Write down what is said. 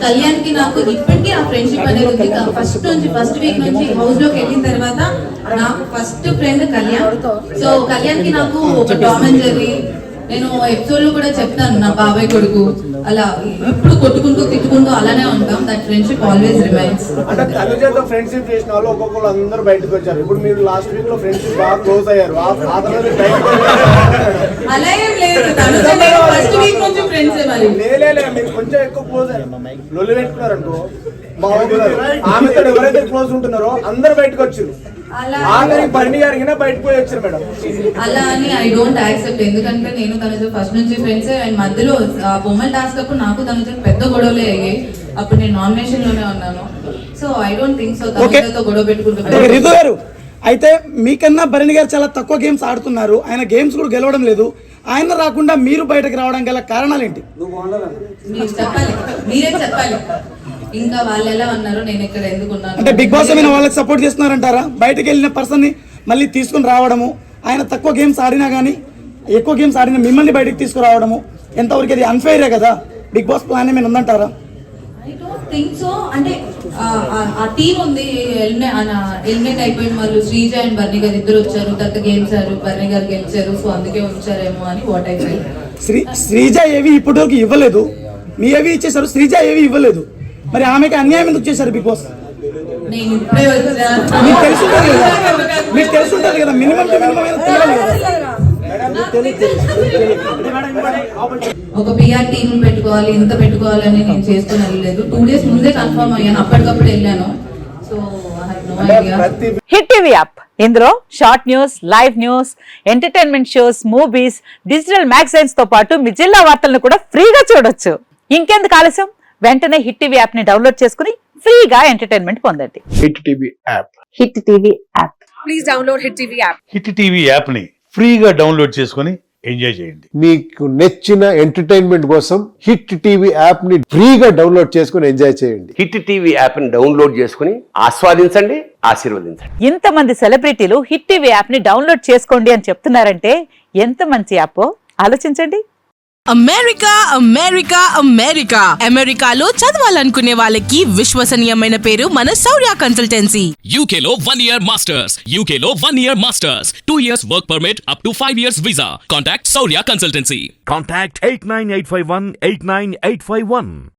కళ్యాణ్ కి నాకు ఇప్పటికీ ఆ ఫ్రెండ్షిప్ అనేది ఉంది. ఫస్ట్ వీక్ నుంచి హౌస్ లోకి వెళ్ళిన తర్వాత నాకు first friend Kalyan. So Kalyan కి నాకు ఒక టామ్ అండ్ జెర్రీ, నేను ఎపిసోడ్ లో కూడా చెప్తాను, నా బాబాయ్ కొడుకు అలా ఎప్పుడు కొట్టుకుంటూ తిట్టుకుంటూ అలానే ఉంటాం. That friendship always remains. అంటే తనుజతో ఫ్రెండ్షిప్ చేసిన వాళ్ళు ఒక్కొక్కరు అందరూ బయటకు వచ్చారు. ఇప్పుడు మీరు లాస్ట్ వీక్ లో ఫ్రెండ్షిప్ బాగా క్లోజ్ అయ్యారు. అలా ఏం లేదు, ఫస్ట్ వీక్ నుంచి ఫ్రెండ్స్ మరి మీరు కొంచెం ఎక్కువ క్లోజ్ అయ్యారు. లొల్లి పెట్టుకున్నారు అనుకో, ఆమెతో ఎవరైతే క్లోజ్ ఉంటున్నారో అందరు బయటకు వచ్చారు. ఆఖరికి బర్ని గారికి బయటకు పోయి వచ్చారు మేడం. అలా అని ఐ డోంట్ యాక్సెప్ట్. ఎందుకంటే నేను తనతో ఫస్ట్ నుంచి ఫ్రెండ్స్. అండ్ మధ్యలో బొమ్మల టాస్క్ అప్పుడు నాకు తనతో పెద్ద గొడవలే అయ్యాయి. అప్పుడు నేను నామినేషన్ లోనే ఉన్నాను. So I don't think so తనతో గొడవ పెట్టుకుంటున్నాను. రితు గారు, అయితే మీకన్నా భరణి గారు చాలా తక్కువ గేమ్స్ ఆడుతున్నారు. ఆయన గేమ్స్ కూడా గెలవడం లేదు. ఆయన రాకుండా మీరు బయటకు రావడం గల కారణాలు ఏంటి? మీరు చెప్పాలి, మీరే చెప్పాలి. ఇంకా వాళ్ళు ఎలా ఉన్నారు, నేను ఇక్కడ ఎందుకున్నాను అంటే బిగ్ బాస్ ఏమైనా వాళ్ళకి సపోర్ట్ చేస్తున్నారంటారా? బయటకు వెళ్ళిన పర్సన్ ని మళ్ళీ తీసుకుని రావడము, ఆయన తక్కువ గేమ్స్ ఆడినా కానీ ఎక్కువ గేమ్స్ ఆడిన మిమ్మల్ని బయటకు తీసుకురావడము ఎంతవరకు అది అన్ఫెయిరే కదా? బిగ్ బాస్ ప్లాన్ ఏమైనా ఉందంటారా? I don't think so. అంటే ఆ టీం ఉంది, ఎలిమినేట్ అయిపోయిన వాళ్ళు శ్రీజ అండ్ బర్ని గారు ఇద్దరు వచ్చారు, తర్వాత గేమ్స్ ఆడారు, బర్ని గారు గెలిచారు. సో అందుకే ఉంచారేమో అని వాట్ ఐ ఫీల్. శ్రీజ ఏవి ఇప్పటివరకు ఇవ్వలేదు, మీ ఏవి ఇచ్చేసారు, శ్రీజ ఏవి ఇవ్వలేదు. మరి ఆమెకి అన్యాయం ఎందుకు చేశారు బిగ్ బాస్? నేను ఇప్పుడే మీకు తెలుసుంటది కదా, మీకు తెలుసుంటది కదా, మినిమం టు మినిమం అయినా తెలియాలి కదా. ఒక పిఆర్ టీమ్ పెట్టుకోవాలి, ఇంత పెట్టుకోవాలని నేను చేసుకుని వెళ్ళలేదు. 2 days ముందే కన్ఫర్మ్ అయ్యాను, అప్పటికప్పుడు వెళ్ళాను. So I have no idea. Hit TV app, ఇందులో short news, live news, entertainment shows, movies, digital magazines తో పాటు మీ జిల్లా వార్తలను కూడా ఫ్రీగా చూడొచ్చు. ఇంకెందుకు ఆలస్యం, వెంటనే హిట్ టీవీ యాప్ ని డౌన్లోడ్ చేసుకుని ఫ్రీగా ఎంటర్టైన్మెంట్ పొందండి. Hit TV app. Hit TV app. Please download hit TV app. Hit TV app ని ఫ్రీగా డౌన్లోడ్ చేసుకుని ఎంజాయ్ చేయండి. మీకు నచ్చిన ఎంటర్టైన్మెంట్ కోసం హిట్ టీవీ యాప్ ని ఫ్రీగా డౌన్లోడ్ చేసుకుని ఎంజాయ్ చేయండి. హిట్ టీవీ యాప్ ని డౌన్లోడ్ చేసుకుని ఆస్వాదించండి, ఆశీర్వదించండి. ఇంతమంది సెలబ్రిటీలు హిట్ టీవీ యాప్ ని డౌన్లోడ్ చేసుకోండి అని చెప్తున్నారంటే ఎంత మంచి యాప్ ఆలోచించండి. అమెరికా అమెరికా అమెరికా అమెరికాలో చదవాలనుకునే వాళ్ళకి విశ్వసనీయమైన పేరు మన శౌర్య కన్సల్టెన్సీ. UK లో 1 year masters. UK లో 1 year masters. 2 years work permit up to 5 years visa. Contact Saurya Consultancy. Contact 89851 89851.